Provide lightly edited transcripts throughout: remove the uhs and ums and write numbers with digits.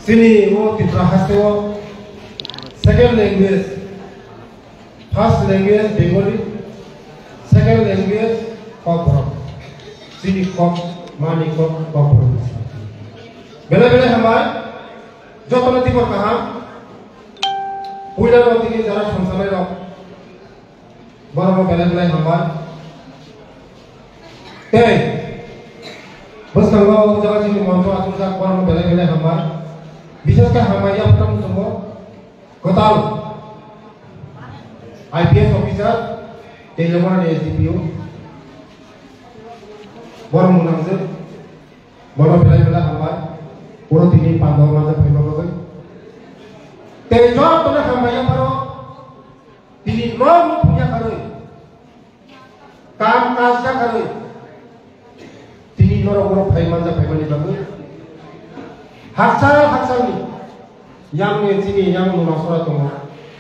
Sini wo Tripura hasto second language, first language Bengali, second language Kokborok. Sini Kok Mani Kok Kokborok. Bela-bela हमार जो तो नती पर कहा पुइला रोटी की जरा संसार रो बराबर बela-bela हमार ते बस कंगा वो जगह जिन्हें मंत्र आतुर जाक बराबर bela-bela हमार विशेषकर हमारे यहाँ पर मुझको कोताल IPS ऑफिसर तेलंगाना ने SDPO बराबर मुनांसे बराबर bela-bela हमार Puro tini pandau maza phaiba bagai tejo tona hamaya paro tini nom punya karoi kam kasja karoi tini noro phai maza phaibani bagai haksal ni yang ni tini yang nunasora tongo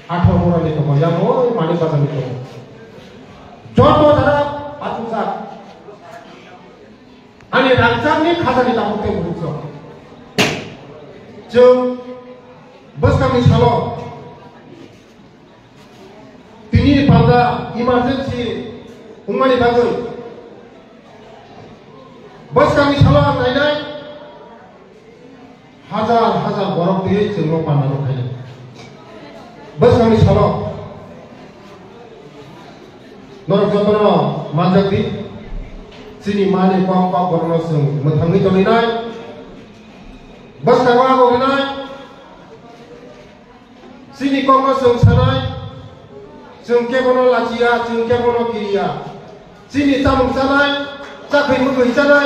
18 mora ni tongo yang o mani baza ni tongo joto dara atusak ani rangsak ni khasa ni tapuke burukso जो बस kami salo tini pada emergency umani bagai bus kami salo naik hazar borok dia cengok pandang kaya bus kami salo norok jotono manjak di sini mani kong borno seng methangi tolinai bas kawa ko ginay sini ko sung sanay sung ke kono lachia sung ke kono kiriya sini tamung sanay sakhay mo gay sanay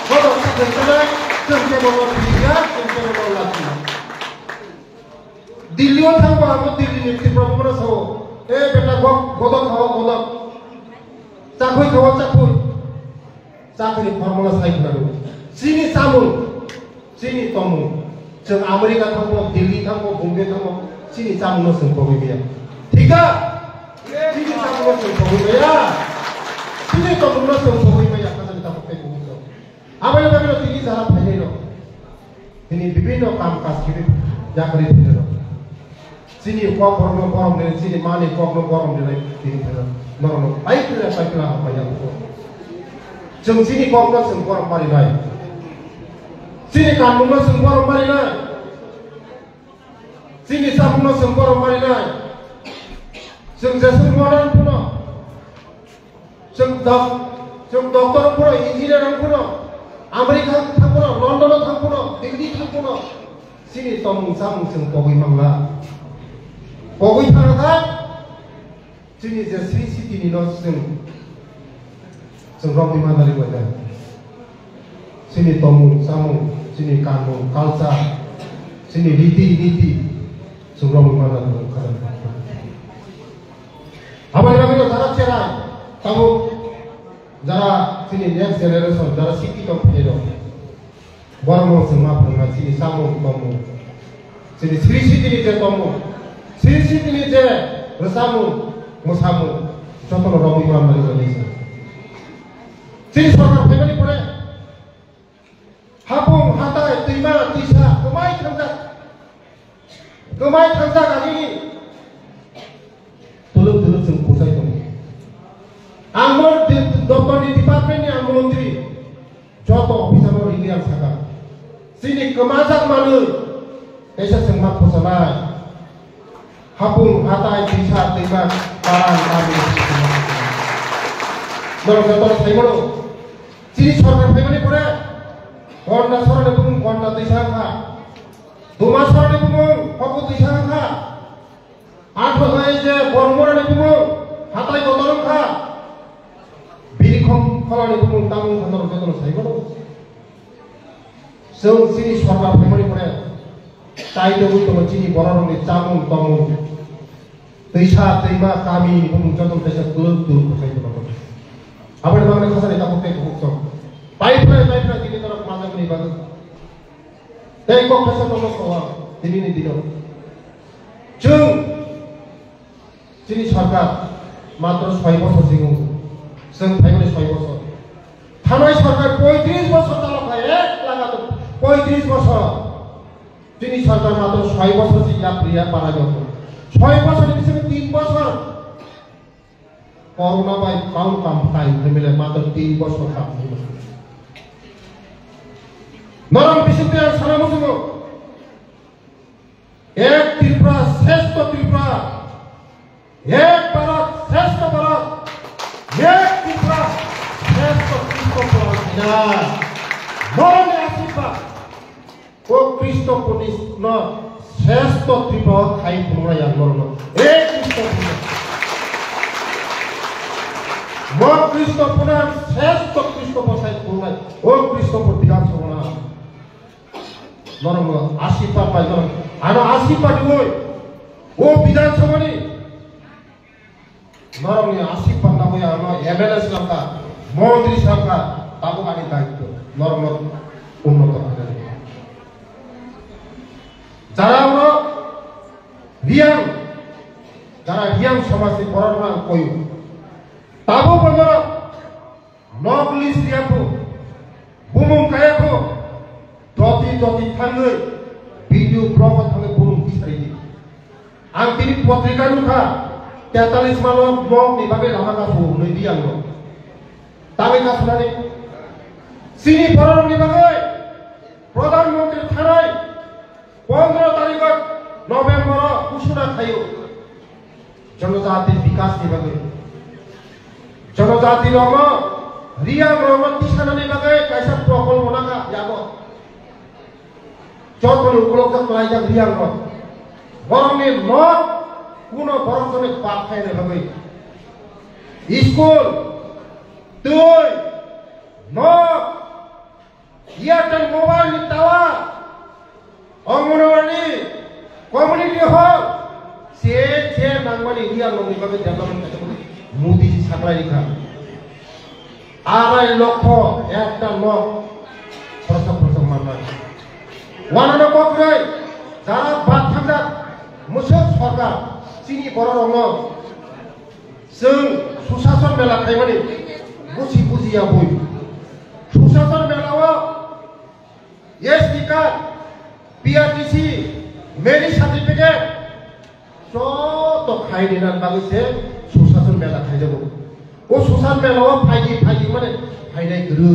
kono sakhay sanay sung ke kono kiriya sung ke kono lachia Delhi o thangko amo Delhi ni Tripura mo so beta godok khawa godok sakhay khawa sakhay formula sai kharu sini samung sini tomu, jeng Amerika tangmo, Delhi tangmo, Bombay tangmo, sini camu no sengkowi biya. Tiga, sini camu no sengkowi biya. Sini tomu no sengkowi biya. Kata kita pakai buku. Apa yang kami lakukan ini cara penelo. Ini bibino kam kas kiri, jakari penelo. Sini kau korom dari sini mani kau korom dari sini penelo. Noro, baik lah apa yang itu. Jeng sini kau no sengkowi mari naik. Sini kamu no sengkoro marina, sini sapu no sengkoro marina, seng jasur moran puno, seng doktor puno, engineer puno, Amerika puno, London puno, Delhi puno, sini tomung samung seng pogui mangla, pogui thangkat, sini jasri city ni no seng romi mandali wadah, sini tomung samung sini kamu kalsa sini niti sebelum mana tuh apa yang kami tahu cara kamu cara sini next generation cara siki kamu punya baru semua pernah sini samu kamu sini sini je kamu sini je bersama musamu contoh romi mana dari sini seorang family boleh Hapung hatai terima tisa kemai tangsa kali ini tuluk sempurna itu amor doktor di departemen yang menteri joto bisa mau ini yang saka sini kemasak malu esa semak pusamai hapung hatai tisa terima parang kami doktor saya malu sini sorang family boleh Korna sorane bung korna tisangka, duma sorane bung paku tisangka, ato saja kormorane bung hatai kotoron ka, birikom kalane bung tamung kantor kotoron saya mana, seng sini sorga family pore, tai dobu itu macini borong di tamung tisa terima kami bung kotoron tisa tulur saya mana, apa yang bang nekasa kita pakai bukso. Baik ini terus masuk ni bagus. Tapi kok kesal terus kau ini tidak. Jung, sini sarkar matros 5 bosor singung, seng 5 bosor. Thanai sarkar 35 bosor talak hai, laga tu 35 bosor. তিনি সরকার মাত্র 6 বছর প্রিয়া পারা গেল 6 বছরের পিছনে 3 বছর corona by কাম মিলে মাত্র 3 বছর কাম হলো নরম বিশুদ্ধ সারা মুসলিম এক ত্রিপুরা শ্রেষ্ঠ ত্রিপুরা এক ভারত শ্রেষ্ঠ ভারত এক ত্রিপুরা শ্রেষ্ঠ ত্রিপুরা নরমে আশীর্বাদ ও কৃষ্ণ পুনিষ্ণ শ্রেষ্ঠ ত্রিপুরা খাই তোমরা আন্দোলন এক কৃষ্ণ কৃষ্ণ পুনার শ্রেষ্ঠ কৃষ্ণ বসাই তোমরা ও কৃষ্ণ বিধানসভা নরম আশীর্বাদ পাই নরম আর আশীর্বাদ হই ও বিধানসভা নরম আশীর্বাদ না হয়ে আমার এমএলএ সরকার মন্ত্রী সরকার তাবো গাড়ি দায়িত্ব নরম উন্নত যারা আমরা রিয়াং সমাজে পড়াশোনা কই তাবো বন্ধ নকলিস রিয়াংকো বুমুং কায়াকো দতি थाङै भिडिअ ब्लग थाङै बुरुं बिसारिनि आं बिनि पत्रिका नुखा 43 मानो ब्लग नि बागै लामा गासो नैदि आं ताबे गासनानै सिनि बरननि बागै प्रधानमन्त्री थानाय 15 तारिख नभेम्बर घोषणा थायो जनजाति विकास नि बागै जनजाति रङ रियां रङ तिसानानि बागै कायसा प्रकल्प नाका यागो যতন উপলব্ধ করাই যা রিয়াং বরংনি নট কোন বরংজনে পাপ খাইনে ভাবে স্কুল তুই ন Airtel mobile tower anganwadi community hall সে নাংবানি রিয়াং ননি ভাবে ডেভেলপমেন্ট মোদি সাকলাই রেখা 2.5 লক্ষ একটা লোক প্রথম মাননা ওয়ানানো বকরাই যারা বাদ থাকা মুসলিম সরকার চিনি বড় রঙ जों सुशासन मेला खायमानि बुजिया बय सुशासन मेलाव ST card PRTC merit certificate जत खायदिना बागैसे सुशासन मेला खायजाबो ओ सुशासन मेलाव फायदि माने फायनाय गरै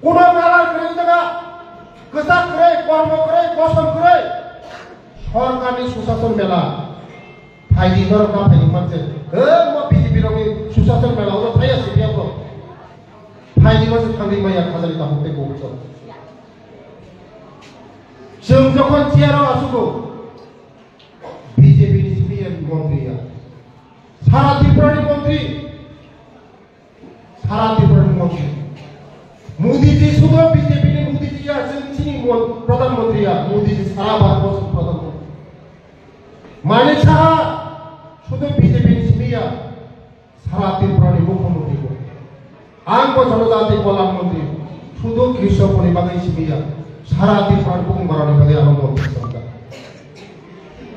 कोन मेला गरै जागा गोसा गरै कर्म गरै बसन गरै सरकारनि सुशासन मेला फायदि नरका फायदि मानसे म बिजेपि रंनि सुशासन मेलाव थाया सिपियाव फायदि मानसे थांनि माया खाजारि ताहते गौस जों जखन चेयाराव आसुगौ बिजेपि नि सिपिएम मन्त्रिया सारा त्रिपुरानि मन्त्रि मोदी जी सुदो बीजेपी ने मोदी जी या जोंनि प्रधानमन्त्रिया मोदी जी सारा भारतवर्ष प्रधानमन्त्री माने साहा सुदो बीजेपी नि सिपिया सारा त्रिपुरानि मुख्यमन्त्रि को आंबो जनजाति कल्याण मन्त्रि सुदो कृषकनि बागै सिपिया सारा त्रिपुरानि बुंबारानि बागै आं मन्त्रि सरकार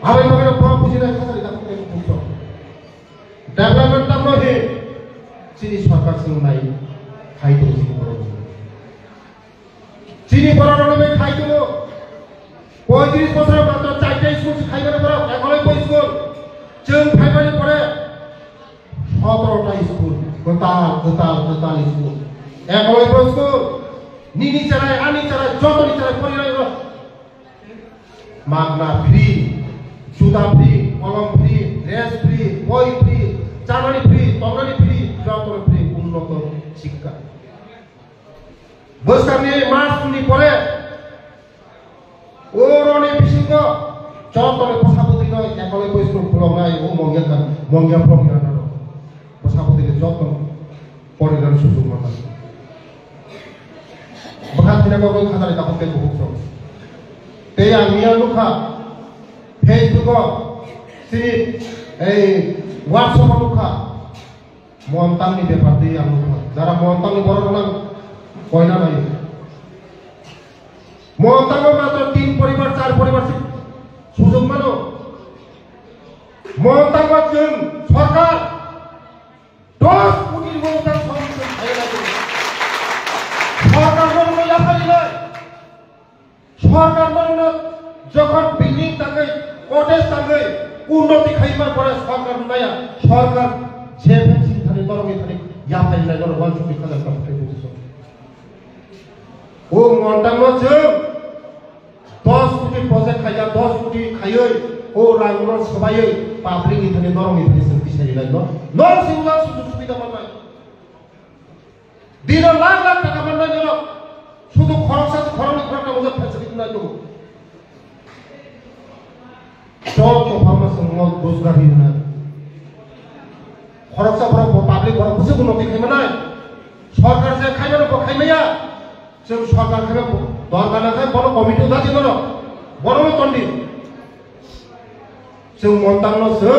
आबै बागै प्रभु बुजिनाय खासारि दाखौ बुंसो डेभलपमेन्ट तामनो हे चिनि सरकार सिंनाय खायदो চিনি পড়ানোর খাইছিল 35 বছর মাত্র 4টা স্কুল খাইবারে পড়া একলাই স্কুল जों ফাইবারে পড়ে 17টা স্কুল গোতাল স্কুল একলাই স্কুল নিনি চালায় আনি চালায় যতনি চালায় পরিবার মাগনা ফ্রি জুতা ফ্রি কলম ফ্রি ড্রেস ফ্রি বই ফ্রি চালানি ফ্রি তরকারি ফ্রি যতন ফ্রি উন্নত শিক্ষা বসকামনি মাসনি পরে ওরনে বিসিঙ্গ যতনে প্রসাপতি নয় একলাই বৈষ্ণব প্রলংনাই ও মঙ্গিয়া প্রমিয়ান প্রসাপতি যতন পরিধান সুযোগ মাতা বাহাত দিনা গগৈ খাজারি তাহতে বহুত তে আমিয়া লুখা ফেসবুক সিনি এই হোয়াটসঅ্যাপ লুখা মন্তাংনি ব্যাপার দিয়ে আমি যারা মন্তাংনি বড় নাম কয়না নাই মন্তাঙ্গ মাত্র 3 পরিবার 4 পরিবার সুযোগ মানো মন্তাঙ্গ जों সরকার 10 কোটি মন্তাঙ্গ সংসদ খাইলাকে সরকার মনে লাফাইলে সরকার মনে যখন বিল্ডিং থাকে কটেজ থাকে উন্নতি খাইবার পরে সরকার নয়া সরকার যে ভ্যাকসিন থাকে দরমে থাকে ইয়া ফাইল নাই দর 150,000 টাকা করে দিছে ও মন্টান্ন যে 10 কোটি প্রজেক্ট খাইয়া 10 কোটি খাইয়ে ও রায়গড় সবাই পাবলিক এখানে দরমে ফেলেছেন পিছাই লাগলো নর সিংলা সুযোগ সুবিধা পায় দিন লাখ লাখ টাকা মান্না গেল শুধু খরচটা মধ্যে ফ্যাসিলিটি নাই তো যত ফার্মাসি রোজগার হইবে না খরচা বড় পাবলিক বড় বুঝে উন্নতি খাইবে না সরকার যে খাইবে না খাইবেয়া সে সরকার খাইবে দরকার না খাই বড় কমিটি উঠা দিব না বড় তন্ডি সে মন্তান্ন সে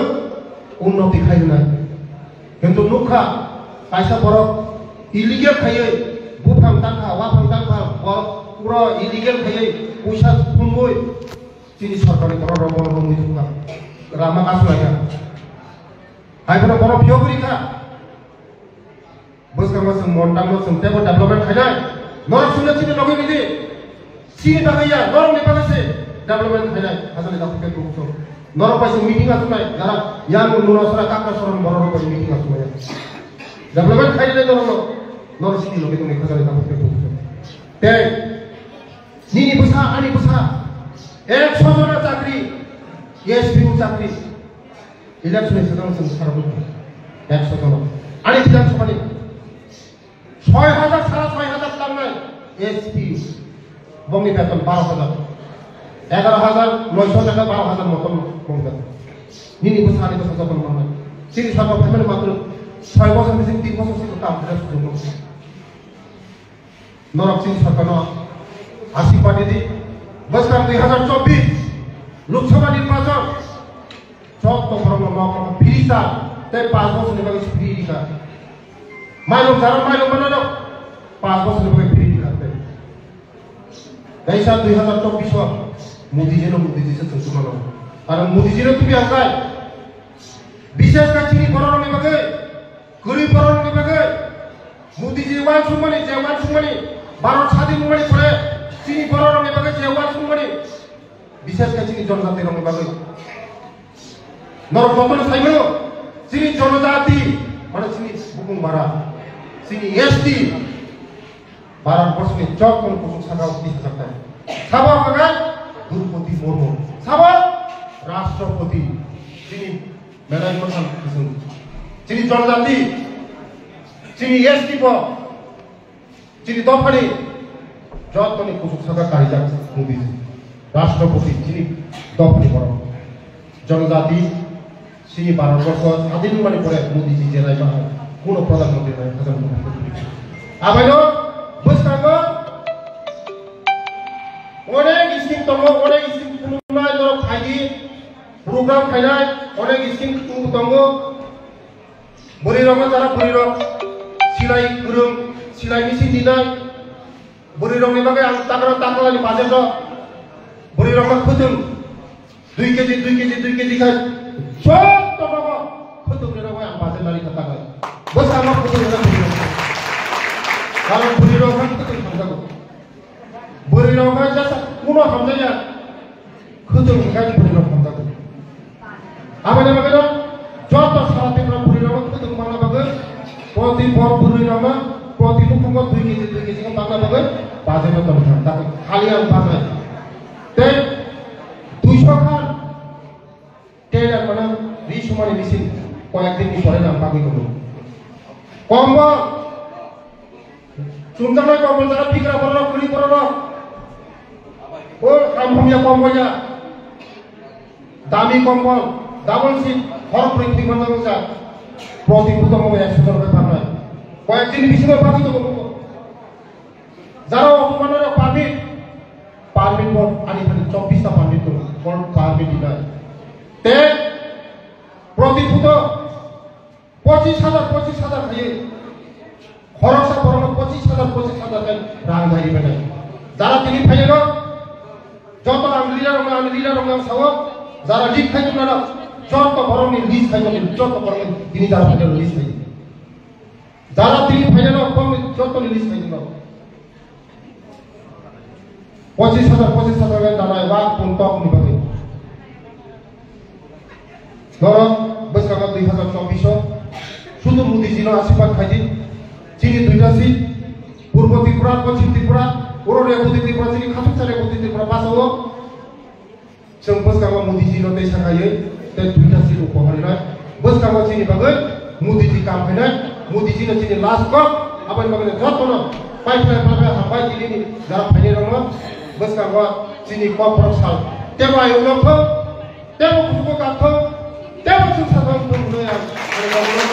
উন্নতি খাইবে না কিন্তু নুখা পয়সা বড় ইলিগেল খাইয়ে বুফাং টাকা ওয়াফাং টাকা বড় পুরো ইলিগেল খাইয়ে পয়সা ফুনবই চিনি সরকারি বড় বড় রঙি থাকা রামা কাজ লাগা হাইবনা বড় ভিও পরীক্ষা বসকামা সং মন্টাম সং তেবো ডেভেলপমেন্ট খাইনাই নরক শুনে চিনি লগি নিদি চিনি টাকাইয়া নরক নেপালেছে ডেভেলপমেন্ট খাইনাই হাজারে দাপকে দুখো নরক পাইছে মিটিং আসুনাই যারা ইয়াং নুনাসরা কাকা সরন বড় বড় মিটিং আসুনাই ডেভেলপমেন্ট খাইলে নরক চিনি লগি তুমি হাজারে দাপকে দুখো তে নিনি বুঝা আনি বুঝা 100 জনের চাকরি এসপিউ চাকরি ইলেকশনে সেখানে সারা বছর 100 জন আনি বিধানসভা 6,000 6,500 টাকা নাই এসপিউ বঙ্গি বেতন 12,000 11,900 টাকা 12,000 মতন বঙ্গি বেতন নিনি বুঝা আনি বুঝা যখন মনে হয় চিনি সরকার ফ্যামিলি মাত্র 6 বছর মিশিং 3 বছর থেকে কাম করে সুযোগ নরক চিনি সরকার হাসি পার্টি দি বছর 2024 লোকসভা নির্বাচন সব তো বড় বড় ফ্রিটা তাই 5 বছর নিবাগে ফ্রি দিকা মাইলম যারা মাইলম বানানো 5 বছর নিবাগে ফ্রি দিকাতে এইসা 2024 মোদিজি সে সুমানো আর মোদিজি তুমি আগায় বিশেষ করে চিনি বড় নিবাগে গরিব বড় নিবাগে মোদিজি ওয়ান সুমানি যে ওয়ান সুমানি ভারত স্বাধীন মানে পরে চিনি বড় রঙে বাগে যে ওয়ান সুমানি বিশেষ করে চিনি জনজাতি রঙে বাগে নরক যতন চাইব চিনি জনজাতি মানে চিনি বুকুং বাড়া চিনি এসটি 12 বছরে যখন কুসুম সাগাও 30,000 টাকা সাবা বাগান দ্রৌপদী মুর্মু সাবা রাষ্ট্রপতি চিনি মেলাই মতন চিনি জনজাতি চিনি এসটি চিনি দফানি যতনি কুসুম সাগা কারি যাচ্ছে মোদিজি রাষ্ট্রপতি যিনি দফানি বড় জনজাতি চিনি 12 বছর স্বাধীন মানে পরে মোদিজি জেলায় বা কোনো প্রধানমন্ত্রী নাই আবার বুঝতাম অনেক স্কিম দङ অনেক স্কিম খুলনাय দङ খাইদি প্রোগ্রাম খাইনাय অনেক স্কিম দङ বড়ি রঙ যারা বড়ি রঙ সিলাই গুরুম সিলাই মেশিন দিনাय বড়ি রঙের বাগে আং তাকলানি বাজেট বড়ি রঙ খুতুম 2 কেজি খাই সব টাকা খুতুম রে রঙ আং বাজেট লারি কথা কয় বস আমার খুতুম রে কারণ বড়ি রঙ খুতুম খাবো বড়ি রঙ যা কোনো হামজায়া খুতুম খাই বড়ি রঙ খাবো আমাদের বাগে যত সারা দিন বড়ি রঙ খুতুম বাংলা বাগে প্রতি বড় বড়ি রঙ প্রতি মুখঙ্গ 2 কেজি বাংলা বাগে বাজে বেতন থাকে খালি আর বাজায় তে 200 খান টেলার মানে রিসমানি মেশিন কয়েকদিন পরে নাম পাবি করব কম্বল চুনদানা কম্বল যারা ফিকরা বড় কুড়ি বড় ও আমভূমিয়া কম্বলয়া দামি কম্বল ডাবল সিট হর পৃথিবী বন্ধ প্রতি প্রথম 100 টাকা পায় কয়েকদিন বেশি পাবি তো যারা অপমানের পারমিট বল আনি 24টা পারমিট কোন পারমিট দিনা তে প্রতিভূত 25,000 খাইয়ে খরচা বরং 25,000 টাকা রাং গাইবে না যারা তিনি খাইয়ে যত আংলিরা রঙ সাও যারা লিখ খাইতো না যত বরং লিজ খাইতো যত বরং তিনি যারা খাইতো লিজ খাইতো যারা তিনি খাইয়ে যত লিজ খাইতো 25,000 दानाय वाक पुंtok ni bagi. Norok bersama 2024 শুধু মোদিজির আশীর্বাদ খাইছি চিনি দুইটা সিট পূর্ব ত্রিপুরা পশ্চিম ত্রিপুরা অরুণাচল প্রদেশ ত্রিপুরা চিনি খাতুচারে প্রদেশ ত্রিপুরা বাসাও जों बसकामा मोदीजीनो दैसा खायै ते दुइटा सिट उपहारनाय बसकामा चिनि बागै मोदीजी काम हैनाय मोदीजीनो चिनि लास्ट कप आबाय बागै जतनो पाइपलाइन पाइपलाइन हाबाय चिनि जारा फाइने दङ बसकामा चिनि कपराव साल तेबा आयौनोखौ तेबा खुबो गाखौ तेबा जों साथाव बुंनो आं आरो गावनो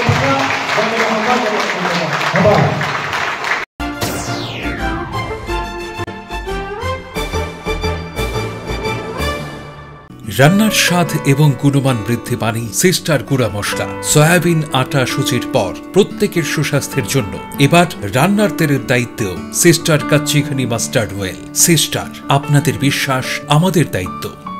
রান্নার স্বাদ এবং গুণমান বৃদ্ধি পানি সিস্টার গুঁড়া মশলা সয়াবিন আটা সুচির পর প্রত্যেকের সুস্বাস্থ্যের জন্য এবার রান্নার তেলের দায়িত্বেও সিস্টার কাচ্চিখানি মাস্টার্ড অয়েল। সিস্টার, আপনাদের বিশ্বাস আমাদের দায়িত্ব।